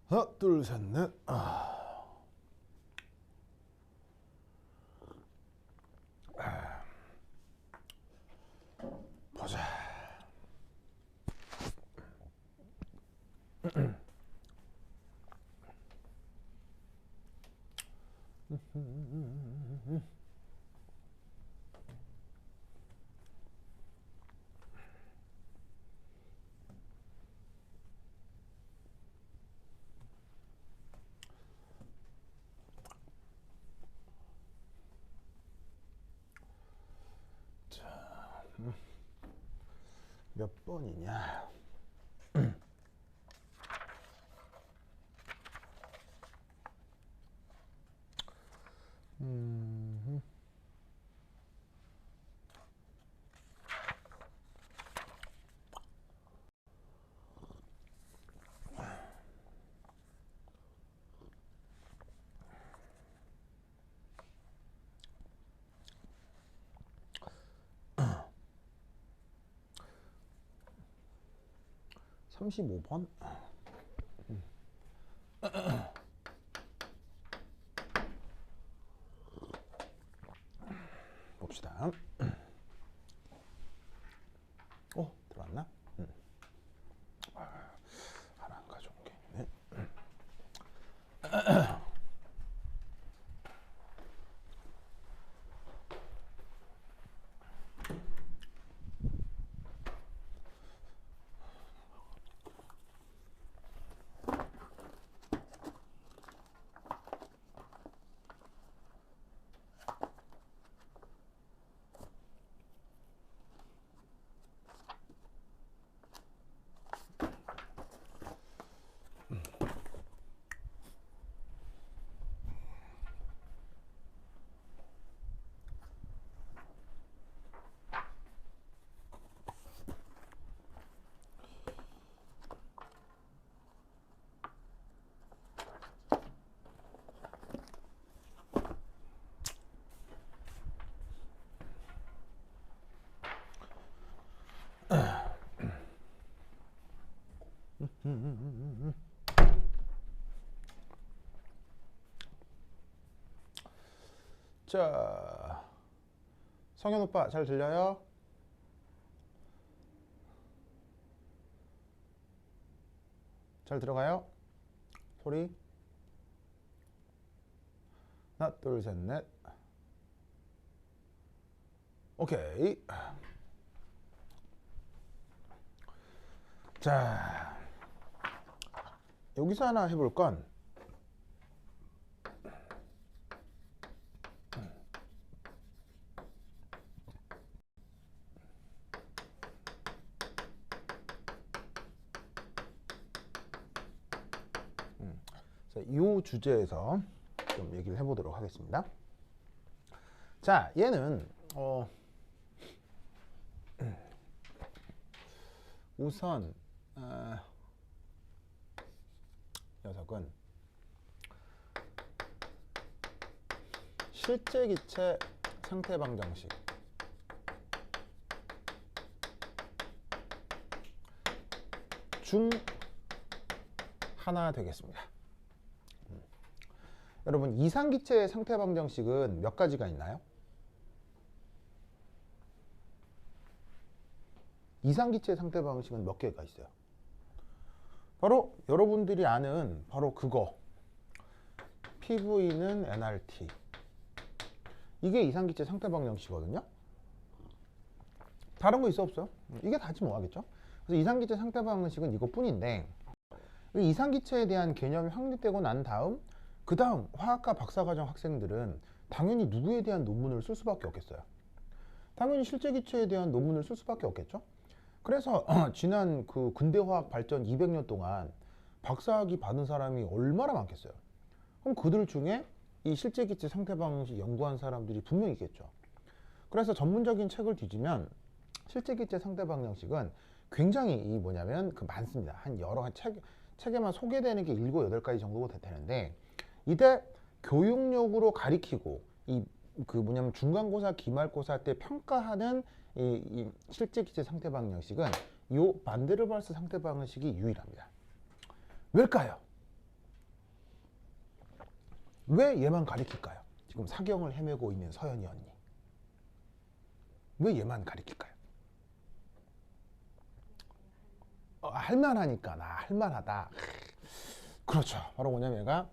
하나, 둘, 셋, 넷. 보자. 몇 번이냐? 음. 35번? 봅시다. 들어왔나? 하나 안 가져온 게 있네. '자, 성현 오빠 잘 들려요? 잘 들어가요? 소리? 하나, 둘, 셋, 넷. 오케이. 자, 여기서 하나 해볼 건 이 주제에서 좀 얘기를 해보도록 하겠습니다. 자, 얘는 우선 녀석은 실제 기체 상태 방정식 중 하나 되겠습니다. 여러분, 이상기체의 상태 방정식은 몇 가지가 있나요? 이상기체의 상태 방정식은 몇 개가 있어요? 바로 여러분들이 아는 바로 그거, PV는 nRT, 이게 이상기체 상태 방정식이거든요. 다른 거 있어 없어요? 이게 다지 뭐 하겠죠? 그래서 이상기체 상태 방정식은 이것뿐인데, 이상기체에 대한 개념이 확립되고 난 다음 그 다음 화학과 박사과정 학생들은 당연히 누구에 대한 논문을 쓸 수밖에 없겠어요? 당연히 실제 기체에 대한 논문을 쓸 수밖에 없겠죠? 그래서 지난 그 근대화학 발전 200년 동안 박사학위 받은 사람이 얼마나 많겠어요? 그럼 그들 중에 이 실제 기체 상태 방정식 연구한 사람들이 분명히 있겠죠. 그래서 전문적인 책을 뒤지면 실제 기체 상태 방정식은 굉장히 이 뭐냐면 그 많습니다. 한 여러 책에만 소개되는 게 7, 8가지 정도가 되는데, 이때 교육용으로 가리키고 이 그 뭐냐면 중간고사, 기말고사 때 평가하는 이 실제 기체 상태 방정식은 요 반데르발스 상대방식이 유일합니다. 왜일까요? 왜 얘만 가리킬까요? 지금 사경을 헤매고 있는 서연이 언니. 왜 얘만 가리킬까요? 할만하니까. 나 할만하다. 그렇죠. 바로 뭐냐면 얘가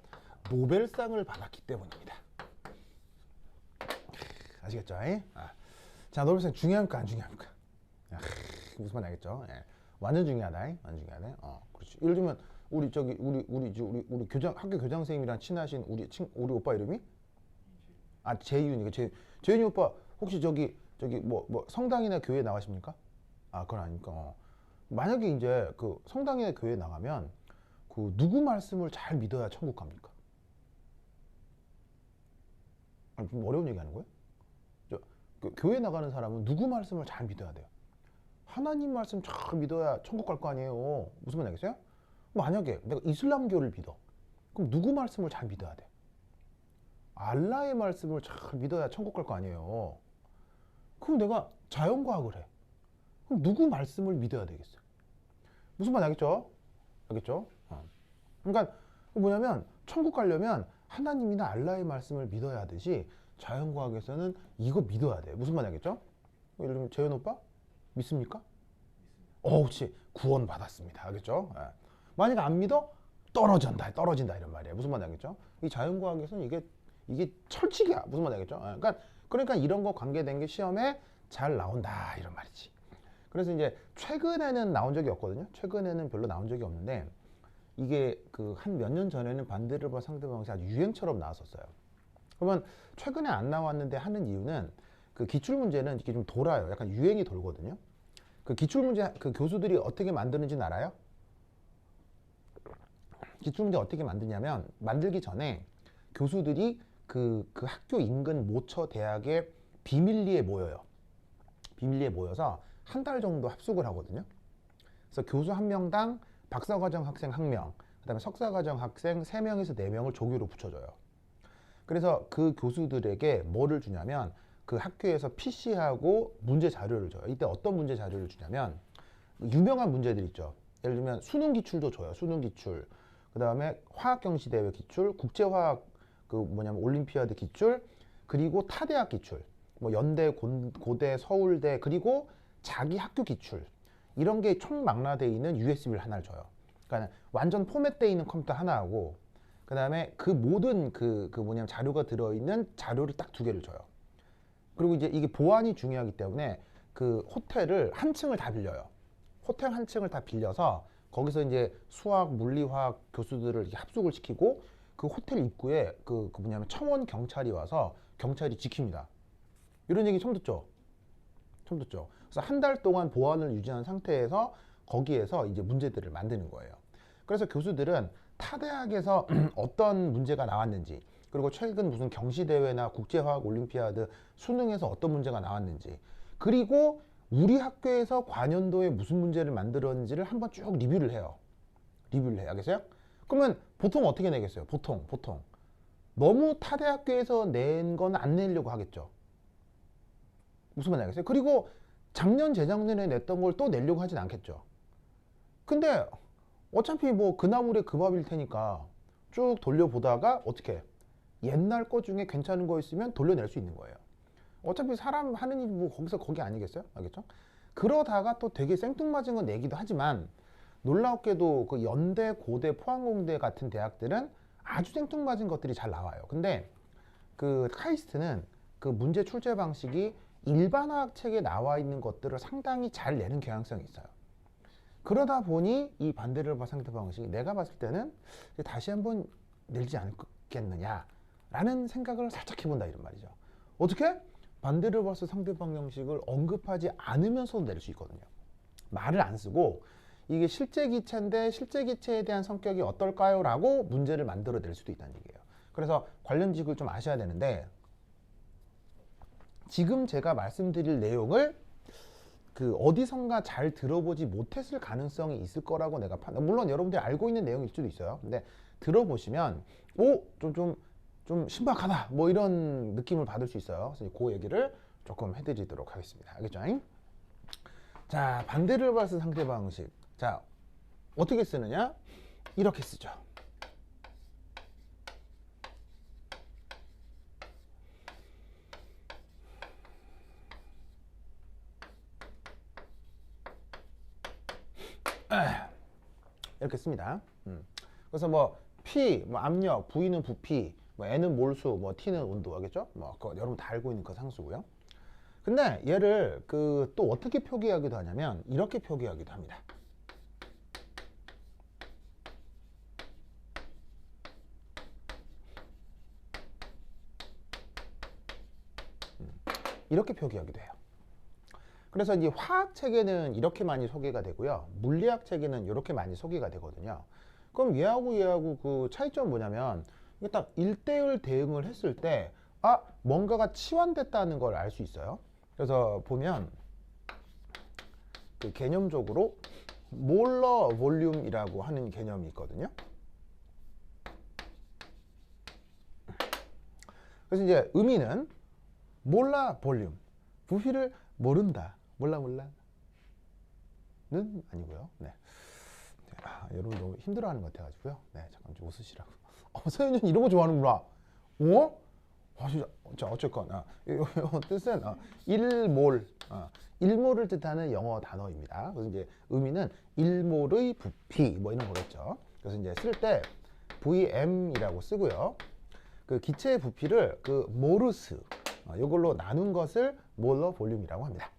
노벨상을 받았기 때문입니다. 아시겠죠? 자, 노벨상 중요합니까? 안 중요합니까? 무슨 말인지 알겠죠? 예. 완전 중요하다. 완전 중요하네. 그렇지. 예를 들면 우리 교장 학교 교장 선생님이랑 친하신 우리 오빠 이름이 재윤이가 재윤이 오빠 혹시 저기 뭐 성당이나 교회 나가십니까? 그건 아니니까. 만약에 이제 그 성당이나 교회 나가면 그 누구 말씀을 잘 믿어야 천국 갑니까? 좀 어려운 얘기하는 거예요? 그 교회 나가는 사람은 누구 말씀을 잘 믿어야 돼요? 하나님 말씀 잘 믿어야 천국 갈 거 아니에요. 무슨 말 알겠어요? 만약에 내가 이슬람교를 믿어. 그럼 누구 말씀을 잘 믿어야 돼? 알라의 말씀을 잘 믿어야 천국 갈 거 아니에요. 그럼 내가 자연과학을 해. 그럼 누구 말씀을 믿어야 되겠어요? 무슨 말 알겠죠? 알겠죠? 그러니까 뭐냐면 천국 가려면 하나님이나 알라의 말씀을 믿어야 하듯이 자연과학에서는 이거 믿어야 돼. 무슨 말 알겠죠? 예를 들면 재현 오빠 믿습니까? 그렇지. 구원 받았습니다. 알겠죠? 만약 안 믿어 떨어진다 이런 말이에요. 무슨 말 알겠죠? 이 자연과학에서는 이게 철칙이야. 무슨 말 알겠죠? 그러니까 이런 거 관계된 게 시험에 잘 나온다 이런 말이지. 그래서 이제 최근에는 나온 적이 없거든요. 최근에는 별로 나온 적이 없는데 이게 그 한 몇 년 전에는 반데르발 상대방식이 아주 유행처럼 나왔었어요. 그러면 최근에 안 나왔는데 하는 이유는 그 기출 문제는 이렇게 좀 돌아요. 약간 유행이 돌거든요. 그 기출 문제 그 교수들이 어떻게 만드는지는 알아요? 기출 문제 어떻게 만드냐면 만들기 전에 교수들이 그 학교 인근 모처 대학의 비밀리에 모여요. 비밀리에 모여서 한 달 정도 합숙을 하거든요. 그래서 교수 한 명당 박사과정 학생 1명, 그다음에 석사과정 학생 3명에서 4명을 조교로 붙여줘요. 그래서 그 교수들에게 뭐를 주냐면 그 학교에서 PC하고 문제 자료를 줘요. 이때 어떤 문제 자료를 주냐면 유명한 문제들 있죠. 예를 들면 수능 기출도 줘요. 수능 기출. 그다음에 화학 경시 대회 기출, 국제화학 올림피아드 기출, 그리고 타대학 기출. 뭐 연대, 고대, 서울대, 그리고 자기 학교 기출. 이런 게 총망라되어 있는 USB를 하나를 줘요. 그러니까 완전 포맷되어 있는 컴퓨터 하나하고 그다음에 그 모든 자료가 들어있는 자료를 딱 2개를 줘요. 그리고 이제 이게 보안이 중요하기 때문에 그 호텔을 한 층을 다 빌려요. 호텔 한 층을 다 빌려서 거기서 이제 수학, 물리, 화학 교수들을 이렇게 합숙을 시키고 그 호텔 입구에 청원 경찰이 와서 경찰이 지킵니다. 이런 얘기 처음 듣죠? 처음 듣죠? 그래서 한 달 동안 보안을 유지한 상태에서 거기에서 이제 문제들을 만드는 거예요. 그래서 교수들은 타 대학에서 어떤 문제가 나왔는지, 그리고 최근 무슨 경시대회나 국제화학 올림피아드 수능에서 어떤 문제가 나왔는지, 그리고 우리 학교에서 관연도에 무슨 문제를 만들었는지를 한번 쭉 리뷰를 해요. 리뷰를 해요. 알겠어요? 그러면 보통 어떻게 내겠어요? 보통 너무 타 대학교에서 낸 건 안 내려고 하겠죠. 무슨 말인지 알겠어요? 그리고 작년 재작년에 냈던 걸 또 내려고 하진 않겠죠. 근데 어차피 뭐 그 나물에 그 밥일 테니까 쭉 돌려보다가 어떻게 옛날 거 중에 괜찮은 거 있으면 돌려낼 수 있는 거예요. 어차피 사람 하는 일이 뭐 거기서 거기 아니겠어요? 알겠죠? 그러다가 또 되게 생뚱맞은 거 내기도 하지만 놀랍게도 그 연대, 고대, 포항공대 같은 대학들은 아주 생뚱맞은 것들이 잘 나와요. 근데 그 카이스트는 그 문제 출제 방식이 일반화학 책에 나와 있는 것들을 상당히 잘 내는 경향성이 있어요. 그러다 보니 이 반데르발 상대 방식이 내가 봤을 때는 다시 한번 내지 않겠느냐 라는 생각을 살짝 해본다 이런 말이죠. 어떻게? 반데르발스 상대방 형식을 언급하지 않으면서도 낼 수 있거든요. 말을 안 쓰고 이게 실제 기체인데 실제 기체에 대한 성격이 어떨까요? 라고 문제를 만들어 낼 수도 있다는 얘기예요. 그래서 관련 지식을 좀 아셔야 되는데 지금 제가 말씀드릴 내용을 그 어디선가 잘 들어보지 못했을 가능성이 있을 거라고 내가 물론 여러분들이 알고 있는 내용일 수도 있어요. 근데 들어보시면 좀 신박하다 뭐 이런 느낌을 받을 수 있어요. 그래서 그 얘기를 조금 해드리도록 하겠습니다. 알겠죠? 자, 반대를 봤을 상태 방식. 자, 어떻게 쓰느냐? 이렇게 쓰죠. 이렇게 씁니다. 그래서 뭐 P, 뭐 압력, V는 부피, 뭐 N은 몰수, 뭐 T는 온도, 알겠죠? 뭐 그거 여러분 다 알고 있는 그 상수고요. 근데 얘를 그 또 어떻게 표기하기도 하냐면 이렇게 표기하기도 합니다. 이렇게 표기하기도 해요. 그래서 이제 화학 체계는 이렇게 많이 소개가 되고요. 물리학 체계는 이렇게 많이 소개가 되거든요. 그럼 얘하고 그 차이점은 뭐냐면 이게 딱 1대1 대응을 했을 때 뭔가가 치환됐다는 걸 알 수 있어요. 그래서 보면 그 개념적으로 몰러 볼륨이라고 하는 개념이 있거든요. 그래서 이제 의미는 몰라 볼륨, 부피를 모른다. 몰라는 아니고요. 네. 여러분 너무 힘들어하는 것 같아가지고요. 네, 잠깐 좀 웃으시라고. 서현준 이런 거 좋아하는구나. 진짜. 자, 어쨌건 요 뜻은 1몰, 1몰을 뜻하는 영어 단어입니다. 그래서 이제 의미는 1몰의 부피 뭐 이런 거겠죠. 그래서 이제 쓸 때 VM이라고 쓰고요. 그 기체의 부피를 그 모르스 이걸로 나눈 것을 몰러 볼륨이라고 합니다.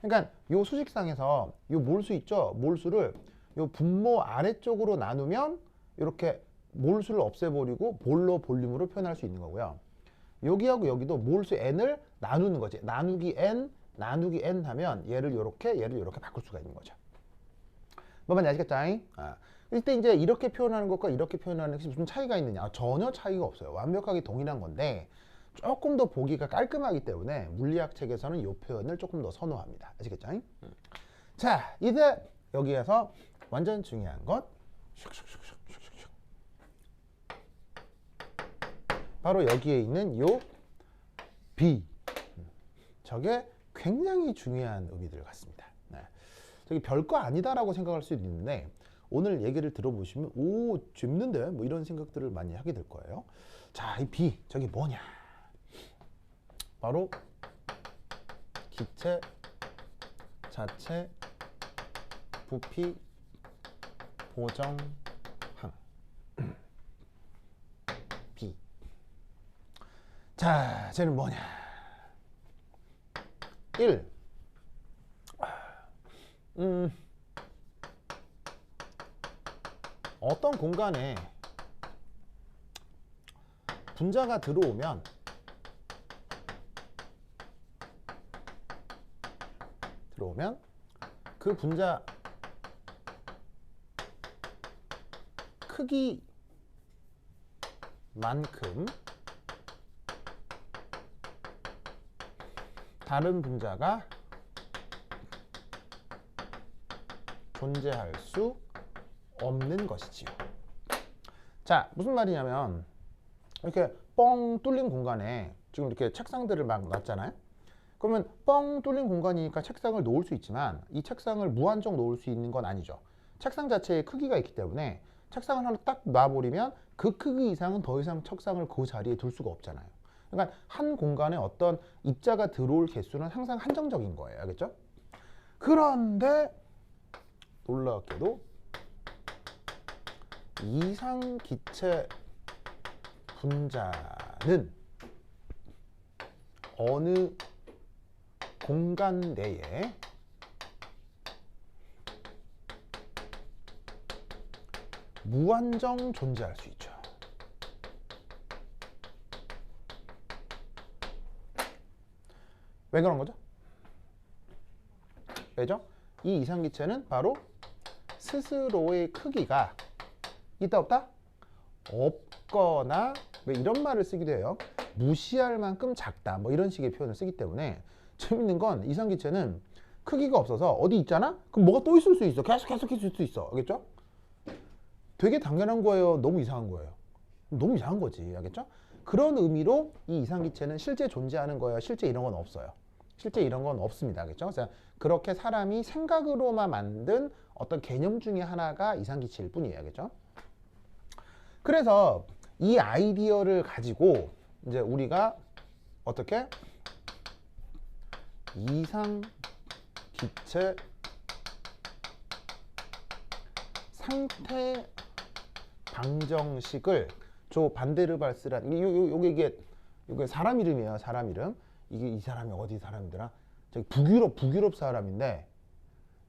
그러니까 요 수식상에서 요 몰수 있죠? 몰수를 요 분모 아래쪽으로 나누면 이렇게 몰수를 없애버리고 몰러 볼륨으로 표현할 수 있는 거고요. 여기하고 여기도 몰수 n을 나누는 거지. 나누기 n 하면 얘를 이렇게 바꿀 수가 있는 거죠. 뭐 많이 아시겠죠? 이때 이제 이렇게 표현하는 것과 이렇게 표현하는 것이 무슨 차이가 있느냐? 전혀 차이가 없어요. 완벽하게 동일한 건데 조금 더 보기가 깔끔하기 때문에 물리학 책에서는 이 표현을 조금 더 선호합니다. 아시겠죠? 자, 이제 여기에서 완전 중요한 것 바로 여기에 있는 요 B, 저게 굉장히 중요한 의미들 같습니다. 네. 저기 별거 아니다라고 생각할 수도 있는데 오늘 얘기를 들어보시면 재밌는데 뭐 이런 생각들을 많이 하게 될 거예요. 자, 이 B 저게 뭐냐? 바로 기체 자체 부피 보정항 B. 자, 쟤는 뭐냐? 1. 어떤 공간에 분자가 들어오면 그 분자 크기만큼 다른 분자가 존재할 수 없는 것이지요. 자, 무슨 말이냐면 이렇게 뻥 뚫린 공간에 지금 이렇게 책상들을 막 놨잖아요. 그러면 뻥 뚫린 공간이니까 책상을 놓을 수 있지만 이 책상을 무한정 놓을 수 있는 건 아니죠. 책상 자체에 크기가 있기 때문에 책상을 하나 딱 놔버리면 그 크기 이상은 더 이상 책상을 그 자리에 둘 수가 없잖아요. 그러니까 한 공간에 어떤 입자가 들어올 개수는 항상 한정적인 거예요. 알겠죠? 그런데 놀랍게도 이상 기체 분자는 어느 공간 내에 무한정 존재할 수 있죠. 왜 그런 거죠? 왜죠? 이 이상기체는 바로 스스로의 크기가 있다 없다? 없거나 왜 이런 말을 쓰기도 해요. 무시할 만큼 작다 뭐 이런 식의 표현을 쓰기 때문에 재밌는 건 이상기체는 크기가 없어서 어디 있잖아? 그럼 뭐가 또 있을 수 있어. 계속 있을 수 있어. 알겠죠? 되게 당연한 거예요. 너무 이상한 거예요. 너무 이상한 거지. 알겠죠? 그런 의미로 이 이상기체는 실제 존재하는 거예요. 실제 이런 건 없어요. 실제 이런 건 없습니다. 그렇죠? 그래서 그렇게 사람이 생각으로만 만든 어떤 개념 중에 하나가 이상기체일 뿐이에요. 그렇죠? 그래서 이 아이디어를 가지고 이제 우리가 어떻게 이상기체 상태 방정식을 조 반데르발스라는 이게 사람 이름이에요. 사람 이름. 이게 이 사람이 어디 사람이더라? 저기 북유럽 사람인데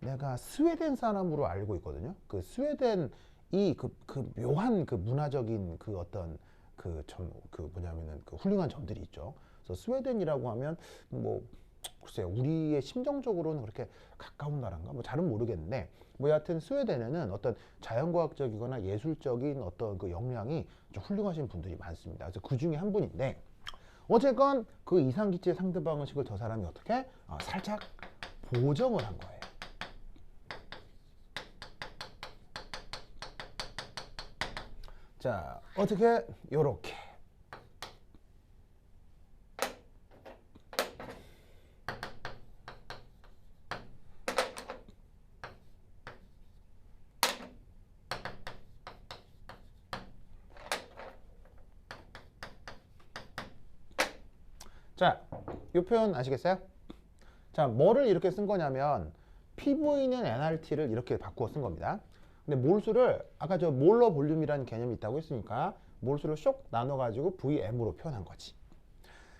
내가 스웨덴 사람으로 알고 있거든요. 그 스웨덴 그 묘한 그 문화적인 그 어떤 그 뭐냐면은 그 훌륭한 점들이 있죠. 그래서 스웨덴이라고 하면 뭐 글쎄요, 우리의 심정적으로는 그렇게 가까운 나라인가? 뭐 잘은 모르겠는데 뭐 여하튼 스웨덴에는 어떤 자연과학적이거나 예술적인 어떤 그 역량이 좀 훌륭하신 분들이 많습니다. 그래서 그 중에 한 분인데 어쨌건 그 이상기체 상대방식을 저 사람이 어떻게 살짝 보정을 한 거예요. 자, 어떻게 요렇게 자, 이 표현 아시겠어요? 자, 뭐를 이렇게 쓴 거냐면 PV는 nRT를 이렇게 바꾸어 쓴 겁니다. 근데 몰수를 아까 저 몰러 볼륨이라는 개념이 있다고 했으니까 몰수를 쇽 나눠가지고 VM으로 표현한 거지.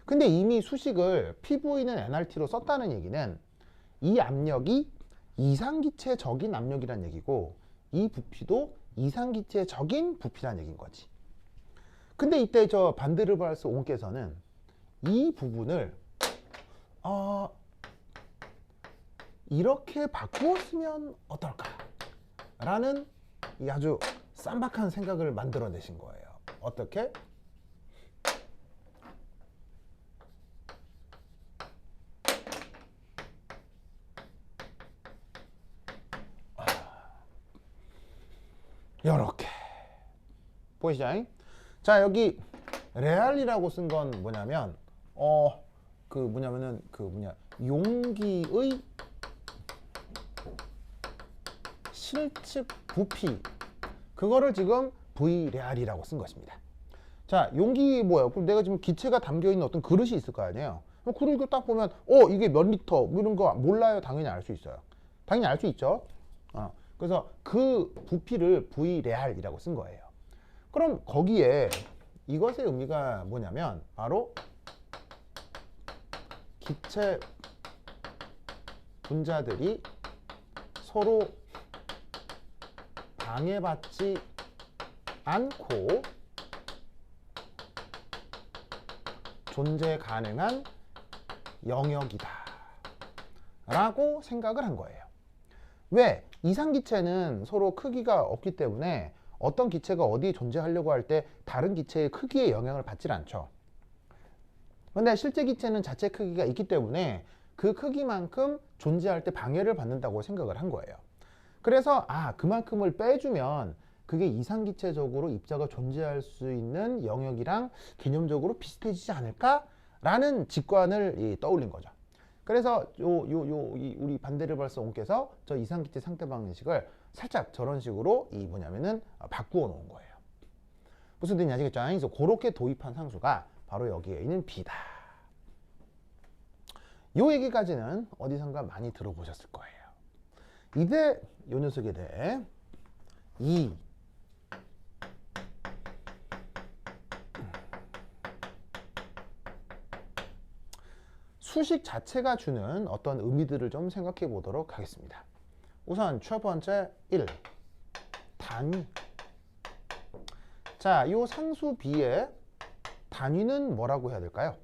근데 이미 수식을 PV는 nRT로 썼다는 얘기는 이 압력이 이상기체적인 압력이란 얘기고 이 부피도 이상기체적인 부피란 얘기인 거지. 근데 이때 저 반데르발스 온께서는 이 부분을 이렇게 바꾸었으면 어떨까? 라는 이 아주 쌈박한 생각을 만들어내신 거예요. 어떻게? 요렇게 보이시죠? 자, 여기 레알이라고 쓴 건 뭐냐면 용기의 실측 부피, 그거를 지금 V 레알이라고 쓴 것입니다. 자, 용기 뭐예요? 그럼 내가 지금 기체가 담겨 있는 어떤 그릇이 있을 거 아니에요. 그리고 딱 보면 이게 몇 리터 뭐 이런 거 몰라요? 당연히 알 수 있어요. 당연히 알 수 있죠. 그래서 그 부피를 V 레알이라고 쓴 거예요. 그럼 거기에 이것의 의미가 뭐냐면 바로 기체 분자들이 서로 방해받지 않고 존재 가능한 영역이다 라고 생각을 한 거예요. 왜? 이상기체는 서로 크기가 없기 때문에 어떤 기체가 어디에 존재하려고 할 때 다른 기체의 크기에 영향을 받질 않죠. 근데 실제 기체는 자체 크기가 있기 때문에 그 크기만큼 존재할 때 방해를 받는다고 생각을 한 거예요. 그래서 그만큼을 빼주면 그게 이상기체적으로 입자가 존재할 수 있는 영역이랑 개념적으로 비슷해지지 않을까? 라는 직관을 떠올린 거죠. 그래서 우리 반데르발스 온께서 저 이상기체 상태 방정식을 살짝 저런 식으로 바꾸어 놓은 거예요. 무슨 뜻인지 아시겠죠? 그래서 그렇게 도입한 상수가 바로 여기에 있는 B다. 요 얘기까지는 어디선가 많이 들어보셨을 거예요. 이제 요 녀석에 대해 수식 자체가 주는 어떤 의미들을 좀 생각해 보도록 하겠습니다. 우선 첫 번째 1. 단위. 자, 요 상수 B의 단위는 뭐라고 해야 될까요?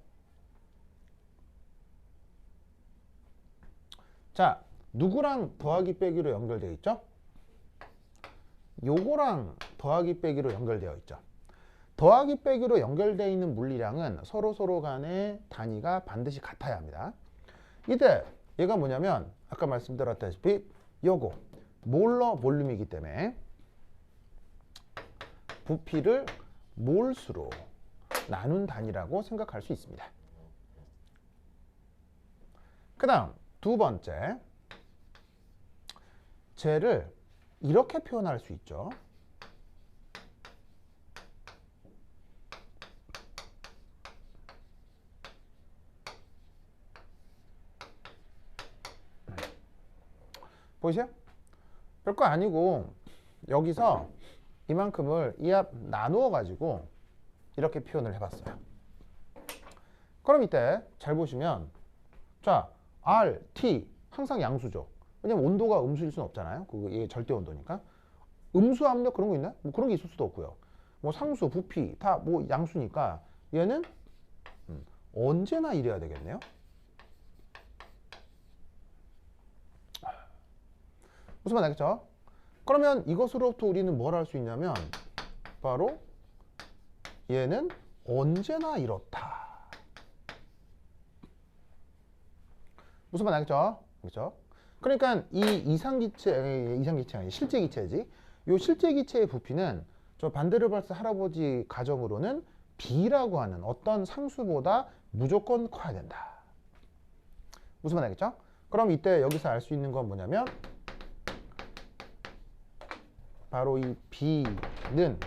자, 누구랑 더하기 빼기로 연결되어 있죠? 요거랑 더하기 빼기로 연결되어 있죠. 더하기 빼기로 연결되어 있는 물리량은 서로 간의 단위가 반드시 같아야 합니다. 이때 얘가 뭐냐면 아까 말씀드렸다시피 요거 몰러 볼륨이기 때문에 부피를 몰수로 나눈 단위라고 생각할 수 있습니다. 그 다음 두 번째, 쟤를 이렇게 표현할 수 있죠. 보이세요? 별거 아니고 여기서 이만큼을 이 앞 나누어 가지고 이렇게 표현을 해봤어요. 그럼 이때 잘 보시면, 자, R, T 항상 양수죠. 왜냐면 온도가 음수일 수는 없잖아요. 이게 절대 온도니까. 음수 압력 그런 거 있나요? 뭐 그런 게 있을 수도 없고요. 뭐 상수, 부피 다 뭐 양수니까 얘는 언제나 이래야 되겠네요. 무슨 말 알겠죠? 그러면 이것으로부터 우리는 뭘 할 수 있냐면 바로 얘는 언제나 이렇다. 무슨 말 알겠죠? 그렇죠? 그러니까 이 이상기체 아니 실제 기체지. 요 실제 기체의 부피는 저 반데르발스 할아버지 가정으로는 B라고 하는 어떤 상수보다 무조건 커야 된다. 무슨 말 알겠죠? 그럼 이때 여기서 알 수 있는 건 뭐냐면 바로 이 B는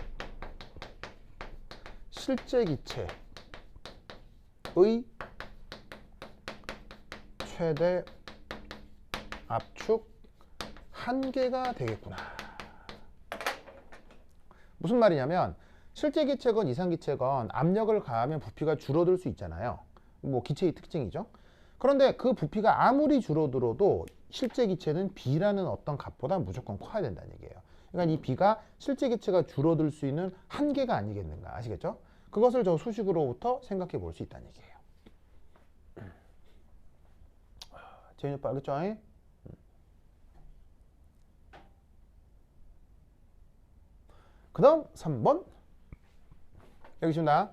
실제 기체의 최대 압축 한계가 되겠구나. 무슨 말이냐면 실제 기체건 이상 기체건 압력을 가하면 부피가 줄어들 수 있잖아요. 뭐 기체의 특징이죠. 그런데 그 부피가 아무리 줄어들어도 실제 기체는 B라는 어떤 값보다 무조건 커야 된다는 얘기예요. 그러니까 이 B가 실제 기체가 줄어들 수 있는 한계가 아니겠는가. 아시겠죠? 그것을 저 수식으로부터 생각해 볼 수 있다는 얘기예요. 재윤이 오빠 알겠죠? 그 다음 3번 여기 준다.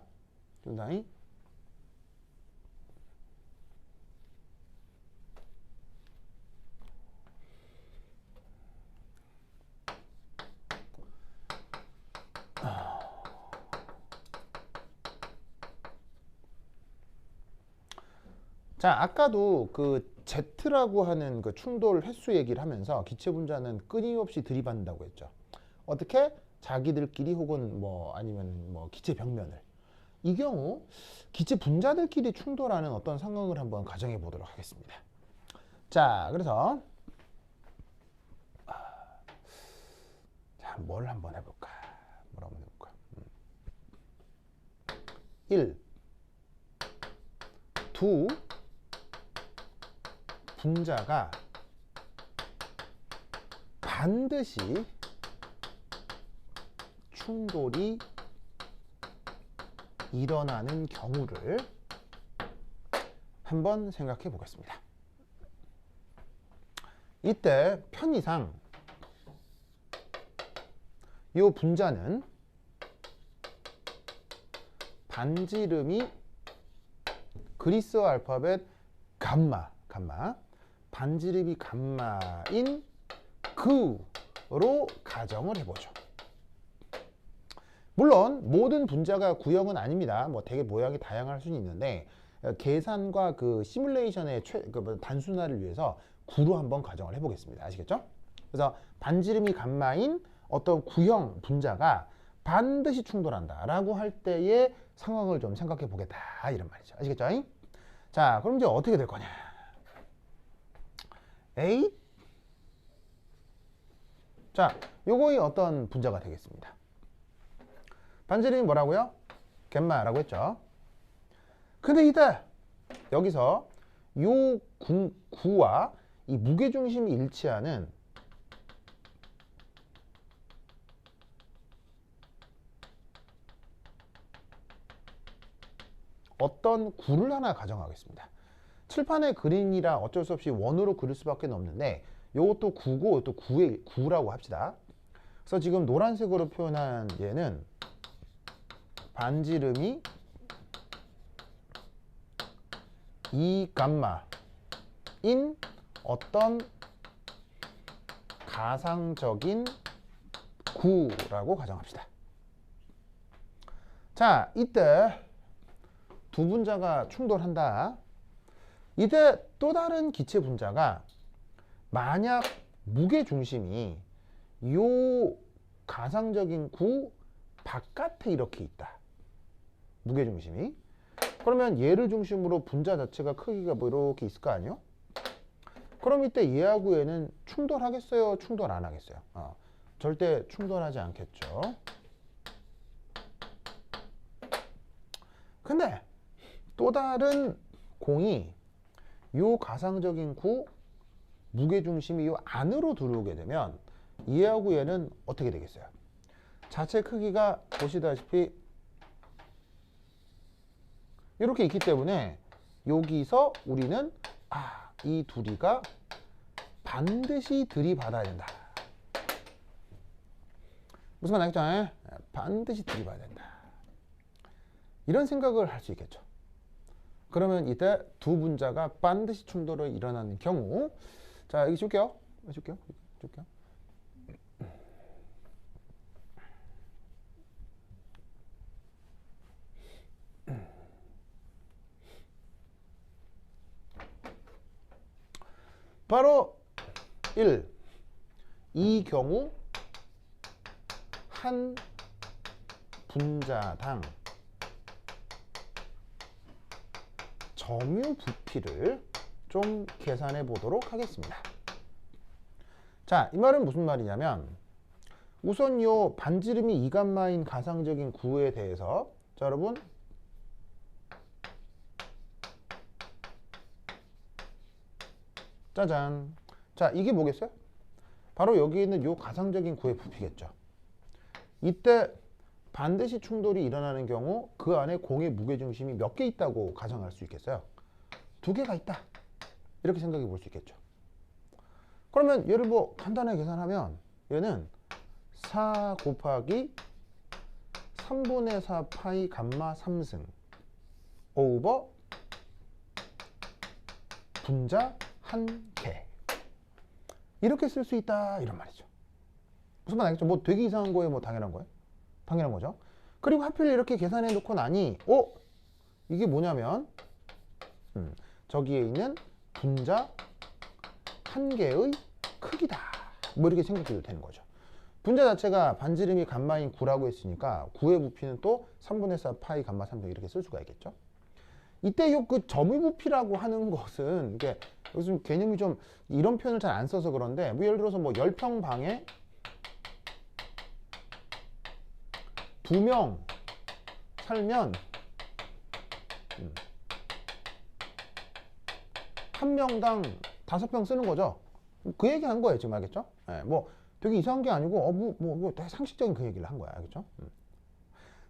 자, 아까도 그 Z라고 하는 그 충돌 횟수 얘기를 하면서 기체 분자는 끊임없이 들이받는다고 했죠. 어떻게? 자기들끼리 혹은 뭐 아니면 뭐 기체 벽면을. 이 경우 기체 분자들끼리 충돌하는 어떤 상황을 한번 가정해 보도록 하겠습니다. 자, 그래서 자, 뭘 한번 해볼까? 뭘 한번 해볼까? 1, 2 분자가 반드시 충돌이 일어나는 경우를 한번 생각해 보겠습니다. 이때 편의상 이 분자는 반지름이 그리스어 알파벳 감마 반지름이 감마인 그로 가정을 해보죠. 물론 모든 분자가 구형은 아닙니다. 뭐 되게 모양이 다양할 수는 있는데 계산과 그 시뮬레이션의 단순화를 위해서 구로 한번 가정을 해보겠습니다. 아시겠죠? 그래서 반지름이 감마인 어떤 구형 분자가 반드시 충돌한다라고 할 때의 상황을 좀 생각해 보겠다 이런 말이죠. 아시겠죠? 자, 그럼 이제 어떻게 될 거냐? A. 자, 요거의 어떤 분자가 되겠습니다. 반지름이 뭐라고요? 갬마라고 했죠. 근데 이때 여기서 요 구와 이 무게중심이 일치하는 어떤 구를 하나 가정하겠습니다. 칠판에 그림이라 어쩔 수 없이 원으로 그릴 수밖에 없는데 요것도 구고 이것도 구라고 합시다. 그래서 지금 노란색으로 표현한 얘는 반지름이 2감마인 어떤 가상적인 구라고 가정합시다. 자, 이때 두 분자가 충돌한다. 이때 또 다른 기체 분자가 만약 무게 중심이 요 가상적인 구 바깥에 이렇게 있다. 무게 중심이. 그러면 얘를 중심으로 분자 자체가 크기가 뭐 이렇게 있을 거 아니에요? 그럼 이때 얘하고 얘는 충돌하겠어요? 충돌 안 하겠어요? 절대 충돌하지 않겠죠. 근데 또 다른 공이 요 가상적인 구 무게중심이 요 안으로 들어오게 되면 얘하고 얘는 어떻게 되겠어요? 자체 크기가 보시다시피 이렇게 있기 때문에 여기서 우리는 이 둘이가 반드시 들이받아야 된다. 무슨 말 알겠죠? 반드시 들이받아야 된다. 이런 생각을 할 수 있겠죠. 그러면 이때 두 분자가 반드시 충돌이 일어나는 경우, 자 여기 줄게요. 줄게요. 바로 1. 이 경우 한 분자당 점유 부피를 좀 계산해 보도록 하겠습니다. 자, 이 말은 무슨 말이냐면 우선 요 반지름이 2감마인 가상적인 구에 대해서 자 여러분 짜잔. 자, 이게 뭐겠어요? 바로 여기 있는 요 가상적인 구의 부피겠죠. 이때 반드시 충돌이 일어나는 경우 그 안에 공의 무게중심이 몇 개 있다고 가정할 수 있겠어요? 2개가 있다. 이렇게 생각해 볼 수 있겠죠. 그러면 얘를 뭐 간단하게 계산하면 얘는 4 곱하기 3분의 4 파이 감마 3승 오버 분자 1개 이렇게 쓸 수 있다 이런 말이죠. 무슨 말 알겠죠? 뭐 되게 이상한 거예요? 뭐 당연한 거예요? 당연한 거죠. 그리고 하필 이렇게 계산해 놓고 나니 이게 뭐냐면 저기에 있는 분자 1개의 크기다 뭐 이렇게 생각해도 되는 거죠. 분자 자체가 반지름이 감마인 9라고 했으니까 9의 부피는 또 3분의 4 파이 감마 3승 이렇게 쓸 수가 있겠죠. 이때 그 점유 부피라고 하는 것은 이게 요즘 개념이 좀 이런 표현을 잘 안 써서 그런데 뭐 예를 들어서 뭐 10평방에 2명 살면 1명당 5평 쓰는 거죠. 그 얘기 한 거예요 지금. 알겠죠? 뭐 되게 이상한 게 아니고 뭐 되게 상식적인 그 얘기를 한 거야. 알겠죠?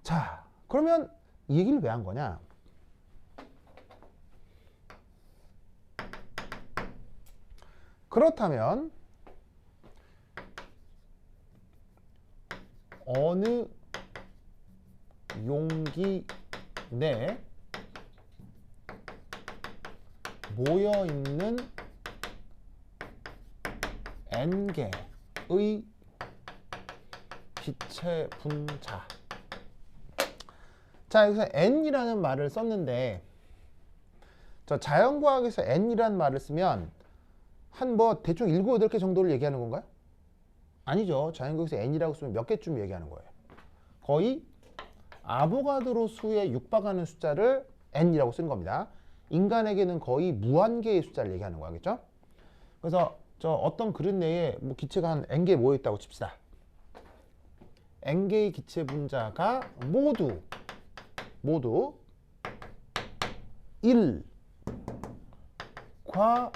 자, 그러면 이 얘기를 왜 한 거냐? 그렇다면 어느 용기 내 모여있는 n개의 기체 분자. 자, 여기서 n이라는 말을 썼는데 저 자연과학에서 n이라는 말을 쓰면 한 뭐 대충 7, 8개 정도를 얘기하는 건가요? 아니죠. 자연과학에서 n이라고 쓰면 몇 개쯤 얘기하는 거예요? 거의 아보가드로 수에 육박하는 숫자를 n이라고 쓴 겁니다. 인간에게는 거의 무한개의 숫자를 얘기하는 거 알겠죠? 그래서 저 어떤 그릇 내에 뭐 기체가 한 n개 모여 있다고 칩시다. n개의 기체 분자가 모두 1과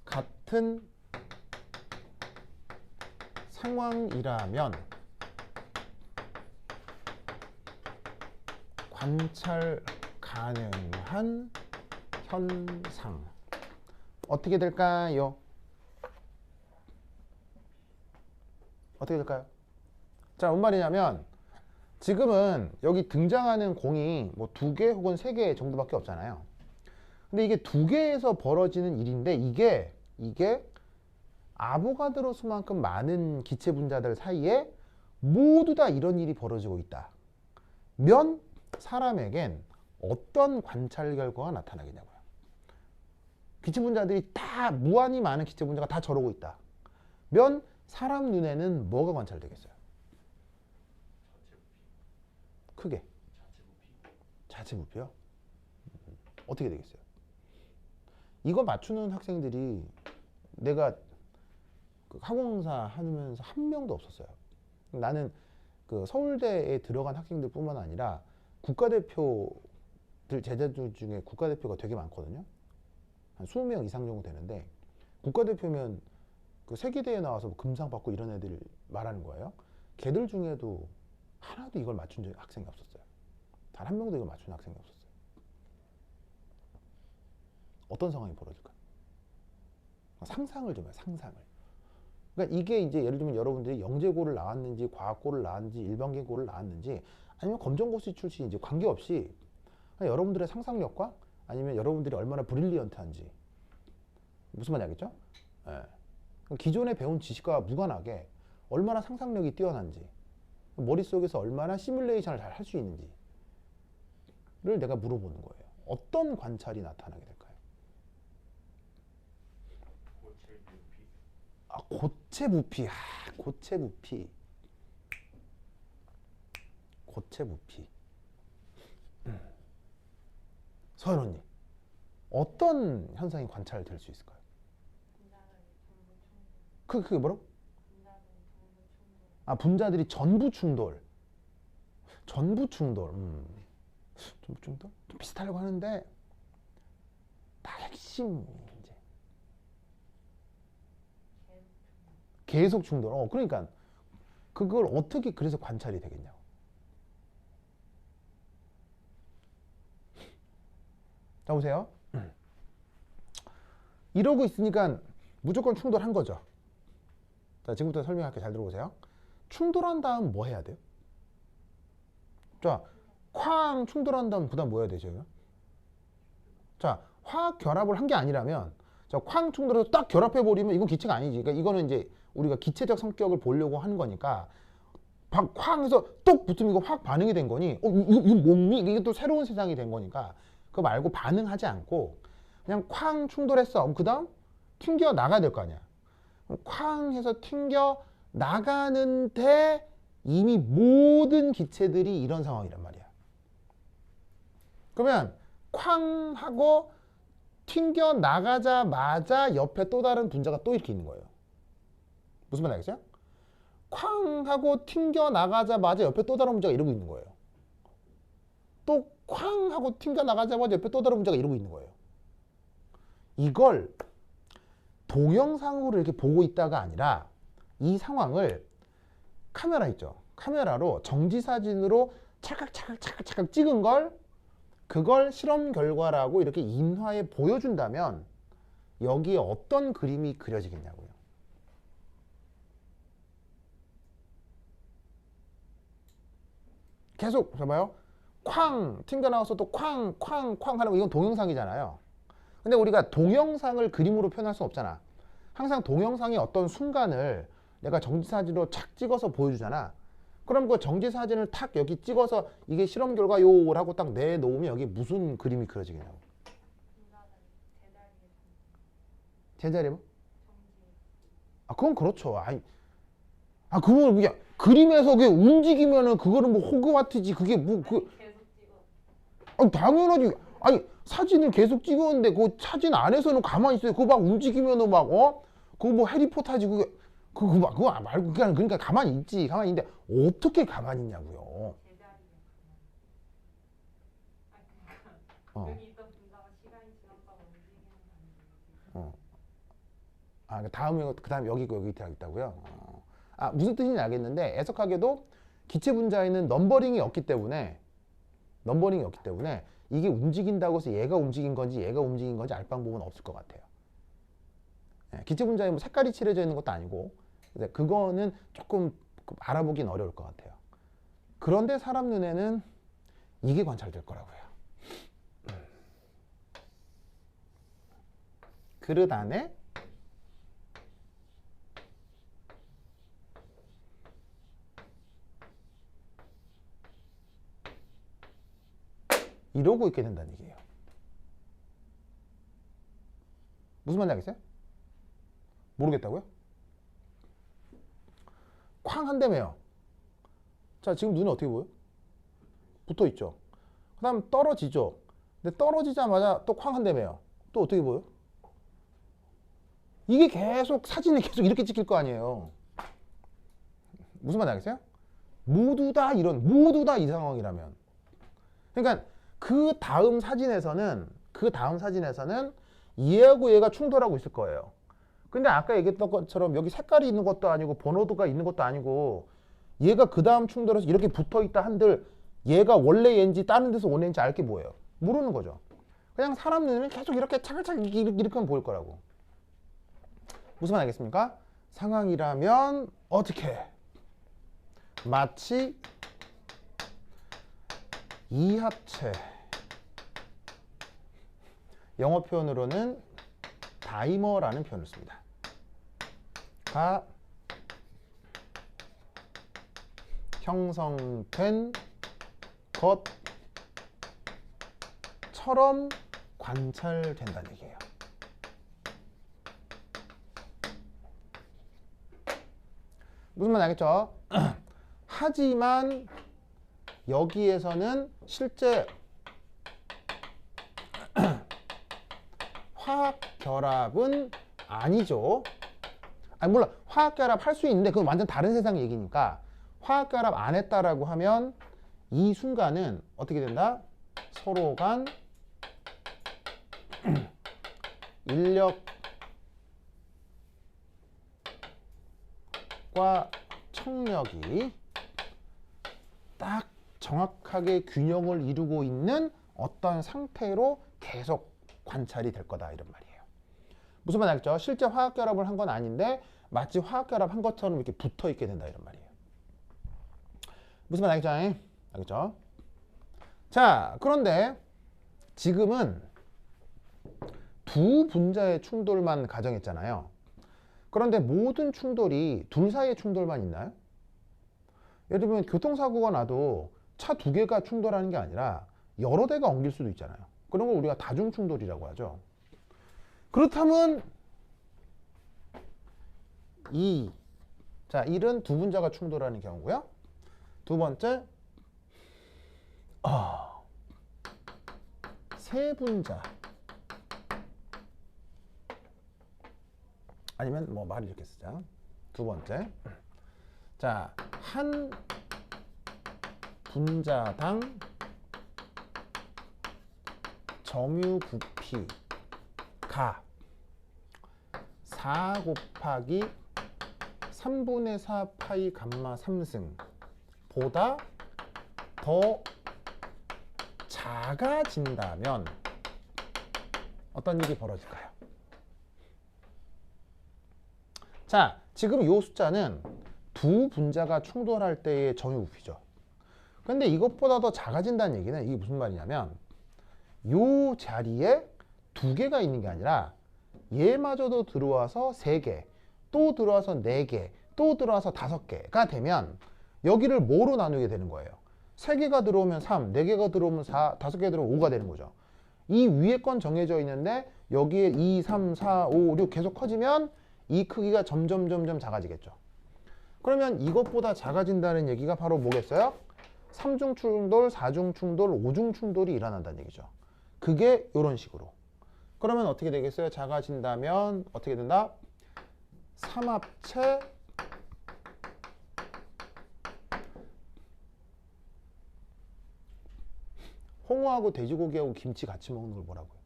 같은 상황이라면 관찰 가능한 현상 어떻게 될까요? 어떻게 될까요? 자, 뭔 말이냐면 지금은 여기 등장하는 공이 뭐 2개 혹은 3개 정도밖에 없잖아요. 근데 이게 2개에서 벌어지는 일인데 이게 아보가드로 수만큼 많은 기체 분자들 사이에 모두 다 이런 일이 벌어지고 있다 면 사람에겐 어떤 관찰 결과가 나타나겠냐고요. 기체 분자들이 다 무한히 많은 기체 분자가 다 저러고 있다. 면 사람 눈에는 뭐가 관찰되겠어요? 크게. 자체 부피요? 어떻게 되겠어요? 이거 맞추는 학생들이 내가 그 항공사 하면서 한 명도 없었어요. 나는 그 서울대에 들어간 학생들뿐만 아니라 국가대표들 제자들 중에 국가대표가 되게 많거든요. 한 20명 이상 정도 되는데 국가대표면 그 세계대회 나와서 금상 받고 이런 애들 말하는 거예요. 걔들 중에도 하나도 이걸 맞춘 학생이 없었어요. 단 한 명도 이걸 맞춘 학생이 없었어요. 어떤 상황이 벌어질까? 상상을 좀 해요. 상상을. 그러니까 이게 이제 예를 들면 여러분들이 영재고를 나왔는지 과학고를 나왔는지 일반계고를 나왔는지 아니면 검정고시 출신인지 관계없이 여러분들의 상상력과 아니면 여러분들이 얼마나 브릴리언트한지 무슨 말인지 알겠죠? 예. 기존에 배운 지식과 무관하게 얼마나 상상력이 뛰어난지 머릿속에서 얼마나 시뮬레이션을 잘 할 수 있는지를 내가 물어보는 거예요. 어떤 관찰이 나타나게 될까요? 고체 부피. 고체 부피. 고체 부피. 서현 언니, 어떤 현상이 관찰될 수 있을까요? 그게 뭐라고? 분자들이 전부 충돌. 전부 충돌. 전부 충돌? 좀 비슷하려고 하는데 다 핵심 이제 계속 충돌. 그러니까 그걸 어떻게 그래서 관찰이 되겠냐고. 자 보세요. 이러고 있으니까 무조건 충돌한 거죠. 자 지금부터 설명할게요. 잘 들어보세요. 충돌한 다음 뭐 해야 돼요? 자, 쾅 충돌한 다음 그 다음 뭐 해야 되죠? 자, 화학 결합을 한 게 아니라면 자, 쾅 충돌해서 딱 결합해버리면 이건 기체가 아니지. 그러니까 이거는 이제 우리가 기체적 성격을 보려고 하는 거니까 쾅 해서 똑 붙으면 이거 화학 반응이 된 거니 이거 뭡니? 이게 또 새로운 세상이 된 거니까 그거 말고 반응하지 않고 그냥 쾅 충돌했어. 그 다음 튕겨 나가야 될 거 아니야. 쾅 해서 튕겨 나가는데 이미 모든 기체들이 이런 상황이란 말이야. 그러면 쾅 하고 튕겨 나가자마자 옆에 또 다른 분자가 또 이렇게 있는 거예요. 무슨 말 알겠어요? 쾅 하고 튕겨 나가자마자 옆에 또 다른 분자가 이러고 있는 거예요. 또 쾅 하고 튕겨 나가자마자 옆에 또 다른 분자가 이러고 있는 거예요. 이걸 동영상으로 이렇게 보고 있다가 아니라 이 상황을 카메라 있죠. 카메라로 정지사진으로 찰칵 찍은 걸 그걸 실험 결과라고 이렇게 인화해 보여준다면 여기에 어떤 그림이 그려지겠냐고요. 계속 봐봐요. 쾅 튕겨나와서 또 쾅 하는 거 이건 동영상이잖아요. 근데 우리가 동영상을 그림으로 표현할 수 없잖아. 항상 동영상의 어떤 순간을 내가 정지사진으로 착 찍어서 보여주잖아. 그럼 그 정지사진을 탁 여기 찍어서 이게 실험 결과요라고 딱 내놓으면 여기 무슨 그림이 그려지겠냐고. 제자리 뭐? 그건 그렇죠. 그건 그냥 그림에서 그게 움직이면은 그거는 뭐 호그와트지. 그게 뭐 당연하지. 사진을 계속 찍었는데 그 사진 안에서는 가만히 있어요. 그거 막 움직이면은 막 그거 뭐 해리포터지. 그거 말고 그러니까 가만히 있지. 가만히 있는데 어떻게 가만히 있냐고요. 여기 있던 분자가 시간이 지났다고 움직이는 거 아니에요? 다음에 그다음 여기 있다고요. 무슨 뜻인지 알겠는데 애석하게도 기체 분자에는 넘버링이 없기 때문에 이게 움직인다고 해서 얘가 움직인 건지 알 방법은 없을 것 같아요. 기체 분자에 뭐 색깔이 칠해져 있는 것도 아니고 그거는 조금 알아보긴 어려울 것 같아요. 그런데 사람 눈에는 이게 관찰될 거라고요. 그릇 안에 이러고 있게 된다는 얘기예요. 무슨 말인지 알겠어요? 모르겠다고요? 쾅 한 대매요. 자, 지금 눈에 어떻게 보여? 붙어 있죠. 그 다음 떨어지죠. 근데 떨어지자마자 또 쾅 한 대매요. 또 어떻게 보여? 이게 계속 사진이 계속 이렇게 찍힐 거 아니에요. 무슨 말인지 알겠어요? 모두 다 이 상황이라면. 그러니까 그 다음 사진에서는 얘하고 얘가 충돌하고 있을 거예요. 근데 아까 얘기했던 것처럼 여기 색깔이 있는 것도 아니고 번호도가 있는 것도 아니고 얘가 그 다음 충돌해서 이렇게 붙어 있다 한들 얘가 원래 얘인지 다른 데서 온 애인지 알 게 뭐예요? 모르는 거죠. 그냥 사람 눈에는 계속 이렇게 차근차근 이렇게 하면 보일 거라고. 무슨 말 알겠습니까? 상황이라면 어떻게? 마치 이합체, 영어 표현으로는 다이머라는 표현을 씁니다. 가 형성된 것처럼 관찰된다는 얘기예요. 무슨 말 알겠죠? 하지만 여기에서는 실제 화학 결합은 아니죠. 아니 물론 화학 결합 할 수 있는데 그건 완전 다른 세상 얘기니까 화학 결합 안 했다라고 하면 이 순간은 어떻게 된다? 서로 간 인력과 청력이 딱 정확하게 균형을 이루고 있는 어떤 상태로 계속 관찰이 될 거다 이런 말이에요. 무슨 말 알겠죠? 실제 화학 결합을 한 건 아닌데 마치 화학 결합 한 것처럼 이렇게 붙어 있게 된다 이런 말이에요. 무슨 말 알겠죠? 알겠죠? 자, 그런데 지금은 두 분자의 충돌만 가정했잖아요. 그런데 모든 충돌이 둘 사이의 충돌만 있나요? 예를 들면 교통사고가 나도 차 두 개가 충돌하는 게 아니라 여러 대가 엉길 수도 있잖아요. 그런 걸 우리가 다중충돌이라고 하죠. 그렇다면 자, 1은 두 분자가 충돌하는 경우고요. 두 번째, 세 분자 아니면 뭐 말을 이렇게 쓰자. 두 번째, 자, 한 분자당 점유 부피가 4 곱하기 3분의 4 파이 감마 3승 보다 더 작아진다면 어떤 일이 벌어질까요? 자, 지금 이 숫자는 두 분자가 충돌할 때의 점유 부피죠. 근데 이것보다 더 작아진다는 얘기는 이게 무슨 말이냐면 이 자리에 두 개가 있는 게 아니라 얘마저도 들어와서 3개, 또 들어와서 4개, 또 들어와서 5개가 되면 여기를 뭐로 나누게 되는 거예요? 3개가 들어오면 3, 4개가 들어오면 4, 5개 들어오면 5가 되는 거죠. 이 위에 건 정해져 있는데 여기에 2, 3, 4, 5, 6 계속 커지면 이 크기가 점점 작아지겠죠. 그러면 이것보다 작아진다는 얘기가 바로 뭐겠어요? 3중 충돌, 4중 충돌, 5중 충돌이 일어난다는 얘기죠. 그게 이런 식으로. 그러면 어떻게 되겠어요? 작아진다면 어떻게 된다? 삼합체 홍어하고 돼지고기하고 김치 같이 먹는 걸 뭐라고요?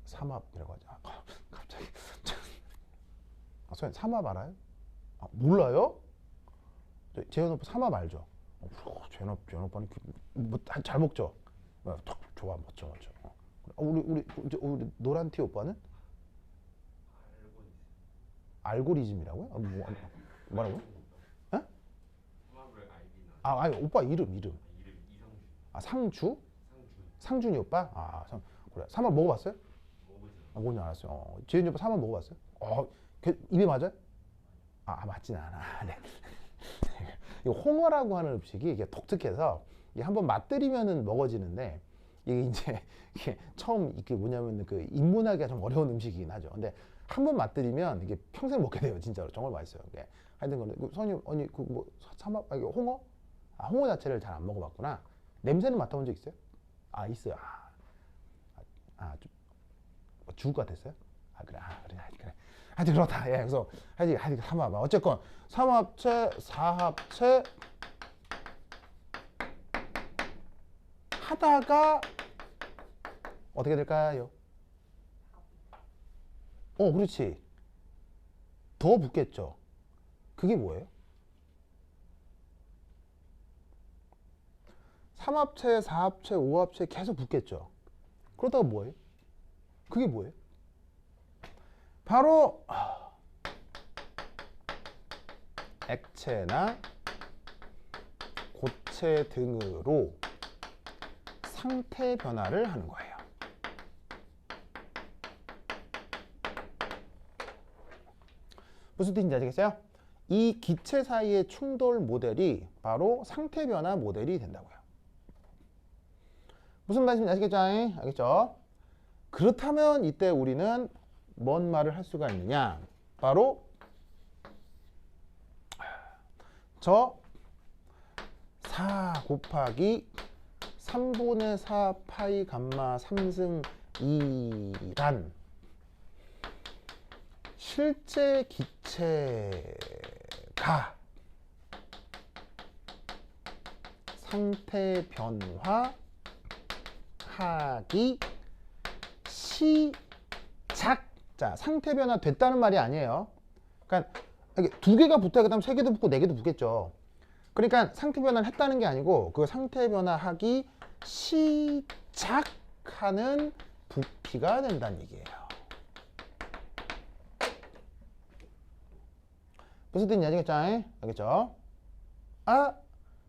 삼합이라고 하죠. 갑자기 선생님 삼합 알아요? 몰라요? 재현 오빠 삼합 알죠? 재현 오빠는 잘 먹죠? 좋아 멋져. 우리 노란티 오빠는? 알고리즘이라고요? 뭐라고요? 에? 아니 오빠 이름. 상주? 상준이 오빠? 그래. 삼합 먹어봤어요? 뭔지 알았어요. 재현이 오빠 삼합 먹어봤어요? 입에 맞아요? 맞진 않아. 네. 이 홍어라고 하는 음식이 이게 독특해서 이게 한번 맛들이면은 먹어지는데 이게 이제 이게 처음 이게 뭐냐면 그 입문하기가 좀 어려운 음식이긴 하죠. 근데 한 번 맛들이면 이게 평생 먹게 돼요. 진짜로 정말 맛있어요. 이게 하여튼 간에 선생님 아니 그 뭐 삼합 아니 홍어? 아 홍어 자체를 잘 안 먹어봤구나. 냄새는 맡아본 적 있어요? 아 있어요. 좀 죽을 것 같았어요? 아 그래 그래 하여튼 그렇다. 예 그래서 하여튼 삼합 어쨌건 삼합체 사합체 하다가 어떻게 될까요? 그렇지. 더 붙겠죠. 그게 뭐예요? 삼합체, 사합체, 오합체 계속 붙겠죠. 그러다가 뭐예요? 그게 뭐예요? 바로 액체나 고체 등으로 상태 변화를 하는 거예요. 무슨 뜻인지 아시겠어요? 이 기체 사이의 충돌 모델이 바로 상태 변화 모델이 된다고요. 무슨 말씀인지 아시겠죠? 알겠죠? 그렇다면 이때 우리는 뭔 말을 할 수가 있느냐? 바로 저 4 곱하기 3분의 4 파이 감마 3승 2란 실제 기체가 상태 변화하기 시작. 자, 상태 변화 됐다는 말이 아니에요. 그러니까 두 개가 붙어야 그다음 세 개도 붙고 네 개도 붙겠죠. 그러니까 상태 변화를 했다는 게 아니고 그 상태 변화하기 시작하는 부피가 된다는 얘기예요. 무슨 뜻인지 아시겠죠? 알겠죠?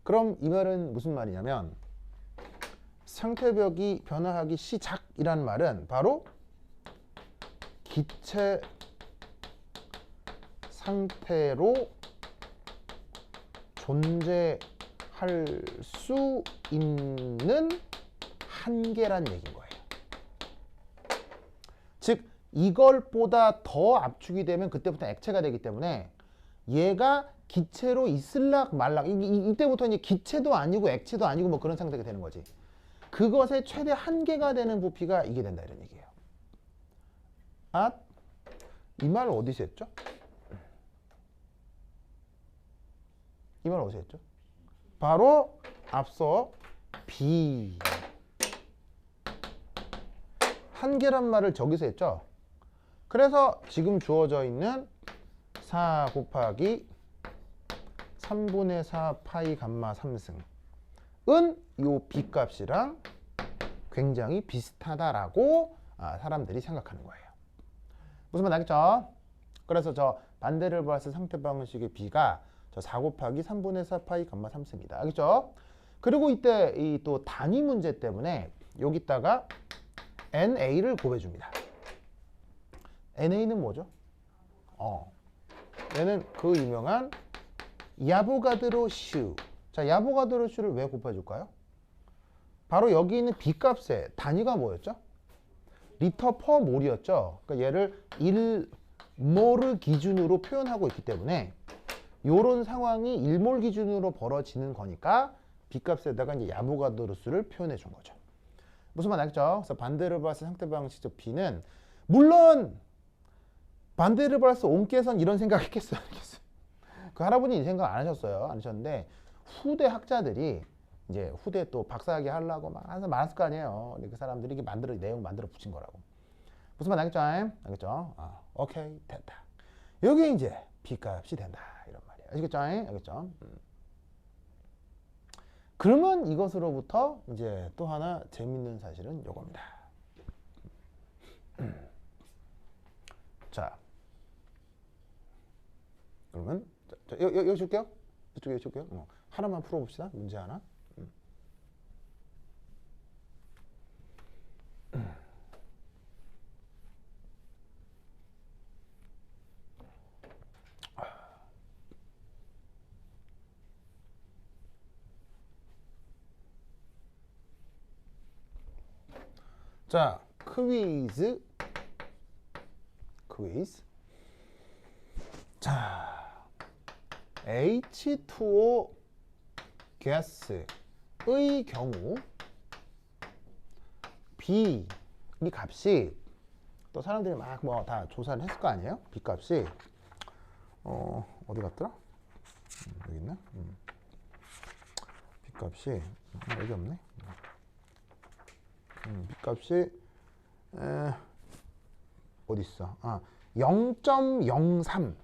그럼 이 말은 무슨 말이냐면 상태벽이 변화하기 시작이라는 말은 바로 기체 상태로 존재할 수 있는 한계란 얘기인 거예요. 즉 이걸보다 더 압축이 되면 그때부터 액체가 되기 때문에 얘가 기체로 있을락 말락 이때부터 이제 기체도 아니고 액체도 아니고 뭐 그런 상태가 되는 거지. 그것의 최대 한계가 되는 부피가 이게 된다 이런 얘기예요. 이 말 어디서 했죠? 이 말 어디서 했죠? 바로 앞서 B 한계란 말을 저기서 했죠. 그래서 지금 주어져 있는 4 곱하기 3분의 4 파이 감마 3승은 요 B 값이랑 굉장히 비슷하다라고 사람들이 생각하는 거예요. 무슨 말 알겠죠? 그래서 저 반대를 봤을 상태 방식의 B가 저 4 곱하기 3분의 4 파이 감마 3승이다. 알겠죠? 그리고 이때 이 또 단위 문제 때문에 여기다가 NA를 곱해줍니다. NA는 뭐죠? 얘는 그 유명한 야보가드로 슈. 자, 야보가드로 슈를 왜 곱해줄까요? 바로 여기 있는 B 값의 단위가 뭐였죠? 리터 퍼 몰이었죠. 그러니까 얘를 1몰 기준으로 표현하고 있기 때문에 이런 상황이 1몰 기준으로 벌어지는 거니까 B 값에다가 이제 야보가드로 수를 표현해 준 거죠. 무슨 말 알겠죠? 그래서 반대를 봤을 상태 방식적 B는 물론 반대를 봤을 옹께선 이런 생각했겠어요. 그 할아버지 이 생각 안 하셨어요. 안 하셨는데 후대 학자들이 이제 후대 또 박사학위 하려고 막 항상 많았을 거 아니에요. 그 사람들이 이게 내용 만들어 붙인 거라고. 무슨 말 알겠죠? 알겠죠? 오케이 됐다. 여기 이제 B 값이 된다 이런 말이에요. 아시겠죠? 알겠죠? 그러면 이것으로부터 이제 또 하나 재밌는 사실은 요겁니다. 자, 그러면 여기 줄게요. 이쪽에 줄게요. 하나만 풀어봅시다. 문제 하나. 자, 퀴즈. 자, H2O 가스의 경우 B 이 값이 또 사람들이 막 뭐 다 조사를 했을 거 아니에요? B 값이 어디 갔더라? 여기 있나? B 값이 여기 없네. B 값이 어디 있어? 0.03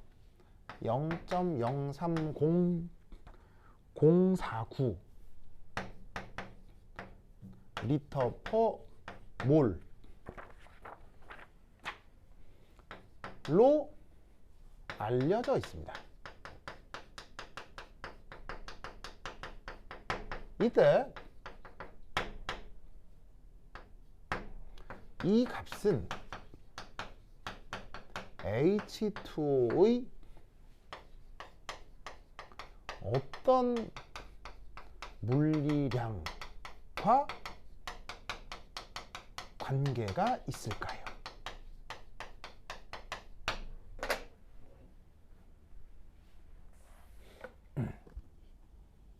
0.030049 리터 퍼 몰로 알려져 있습니다. 이때 이 값은 H2O의 어떤 물리량과 관계가 있을까요?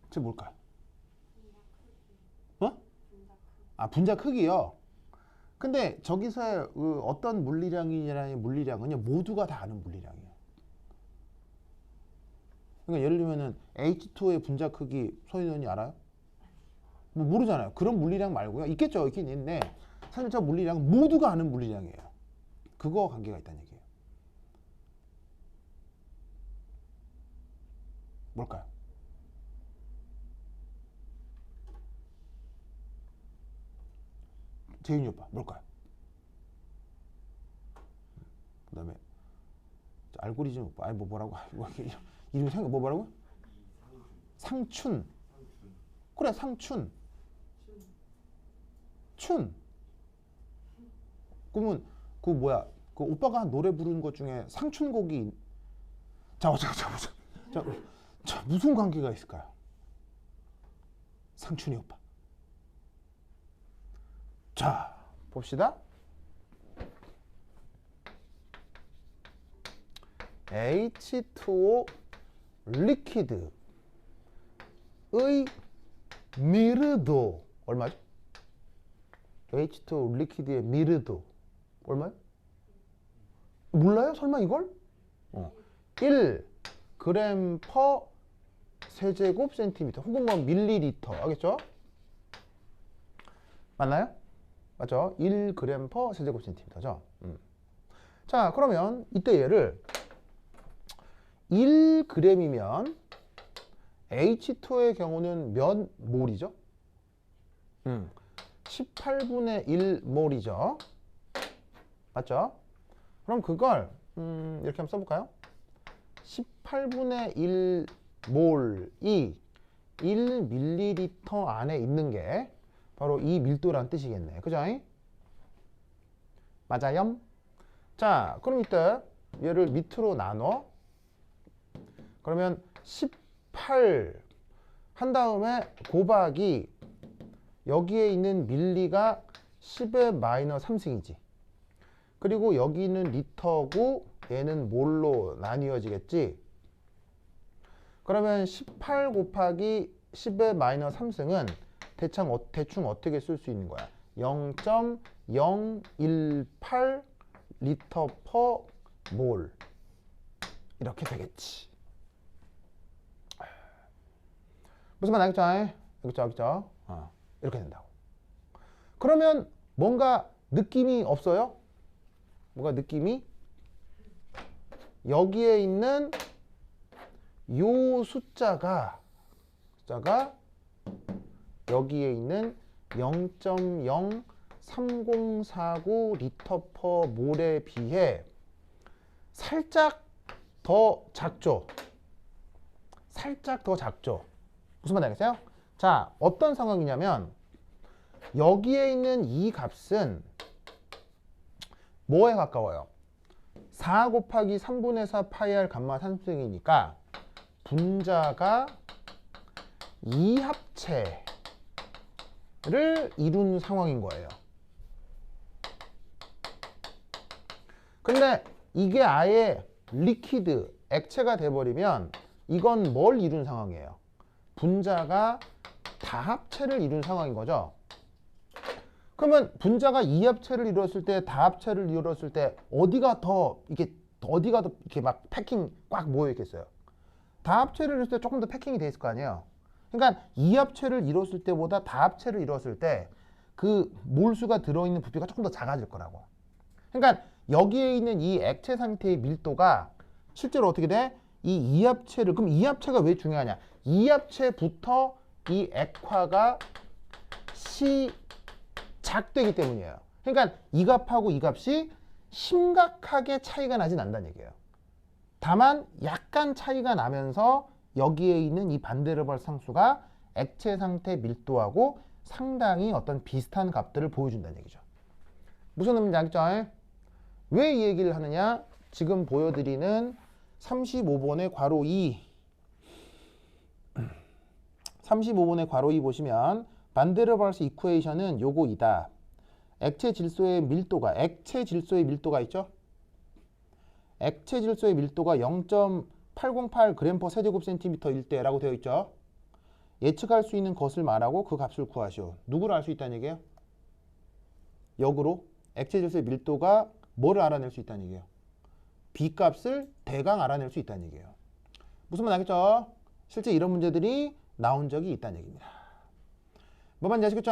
저 뭘까요? 분자 크기요. 근데 저기서 어떤 물리량이라는 물리량은요, 모두가 다 아는 물리량이에요. 그러니까 예를 들면은 H2O의 분자 크기 소인원이 알아요? 뭐 모르잖아요. 그런 물리량 말고요. 있겠죠. 있긴 있는데 사실 저 물리량은 모두가 아는 물리량이에요. 그거 관계가 있다는 얘기예요. 뭘까요? 재윤이 오빠 뭘까요? 그 다음에 알고리즘 오빠 아니 뭐라고 이름 생각 뭐라고? 상춘. 그래 상춘. 춘. 그러면 그 뭐야 그 오빠가 노래 부르는 것 중에 상춘곡이 자 무슨 관계가 있을까요? 상춘이 오빠. 자 봅시다. H2O 리퀴드의 미르도 얼마죠? H2O 리퀴드의 미르도 얼마요? 몰라요? 설마 이걸? 1g 퍼 세제곱 센티미터 혹은 뭐 밀리리터 알겠죠? 맞나요? 맞죠? 1g 퍼 세제곱 센티미터죠. 자 그러면 이때 얘를 1g이면 H2의 경우는 몇 몰이죠? 18분의 1몰이죠. 맞죠? 그럼 그걸 이렇게 한번 써볼까요? 18분의 1몰이 1ml 안에 있는 게 바로 이 밀도란 뜻이겠네. 그죠? 맞아요? 자, 그럼 이때 얘를 밑으로 나눠. 그러면 18 한 다음에 곱하기 여기에 있는 밀리가 10의 마이너스 3승이지. 그리고 여기는 리터고 얘는 몰로 나뉘어지겠지. 그러면 18 곱하기 10의 마이너스 3승은 대충 어떻게 쓸 수 있는 거야? 0.018 리터 퍼 몰 이렇게 되겠지. 무슨 말 알겠죠? 알겠죠? 이렇게 된다고. 그러면 뭔가 느낌이 없어요? 뭔가 느낌이 여기에 있는 요 숫자가 여기에 있는 0.03049 리터 퍼 몰에 비해 살짝 더 작죠? 살짝 더 작죠? 무슨 말 알겠어요? 자, 어떤 상황이냐면 여기에 있는 이 값은 뭐에 가까워요? 4 곱하기 3분의 4 파이 r 감마 3승이니까 분자가 이합체를 이룬 상황인 거예요. 근데 이게 아예 리퀴드, 액체가 돼버리면 이건 뭘 이룬 상황이에요? 분자가 다합체를 이룬 상황인 거죠. 그러면 분자가 이합체를 이뤘을 때, 다합체를 이뤘을 때 어디가 더 이렇게 막 패킹 꽉 모여 있겠어요? 다합체를 이뤘을 때 조금 더 패킹이 돼 있을 거 아니에요. 그러니까 이합체를 이뤘을 때보다 다합체를 이뤘을 때 그 몰수가 들어있는 부피가 조금 더 작아질 거라고. 그러니까 여기에 있는 이 액체 상태의 밀도가 실제로 어떻게 돼? 이 이합체를, 그럼 이합체가 왜 중요하냐? 이합체부터 이 액화가 시작되기 때문이에요. 그러니까 이 값하고 이 값이 심각하게 차이가 나진 않는다는 얘기예요. 다만 약간 차이가 나면서 여기에 있는 이 반데르발 상수가 액체 상태 밀도하고 상당히 어떤 비슷한 값들을 보여준다는 얘기죠. 무슨 의미인지 알겠죠? 왜 이 얘기를 하느냐? 지금 보여드리는 35번의 괄호 2 35번의 괄호 2 보시면 반데르발스 이쿠에이션은 요거이다. 액체 질소의 밀도가 있죠? 액체 질소의 밀도가 0.808g/cm 세제곱 센티미터일 때라고 되어 있죠. 예측할 수 있는 것을 말하고 그 값을 구하시오. 누구를 알 수 있다는 얘기예요? 역으로 액체 질소의 밀도가 뭐를 알아낼 수 있다는 얘기예요? B값을 대강 알아낼 수 있다는 얘기예요. 무슨 말 알겠죠? 실제 이런 문제들이 나온 적이 있다는 얘기입니다. 뭐 말인지 아시겠죠?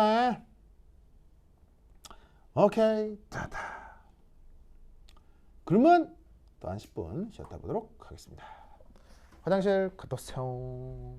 오케이. 다다. 그러면 또 한 10분 쉬었다 보도록 하겠습니다. 화장실 갔다 오세요.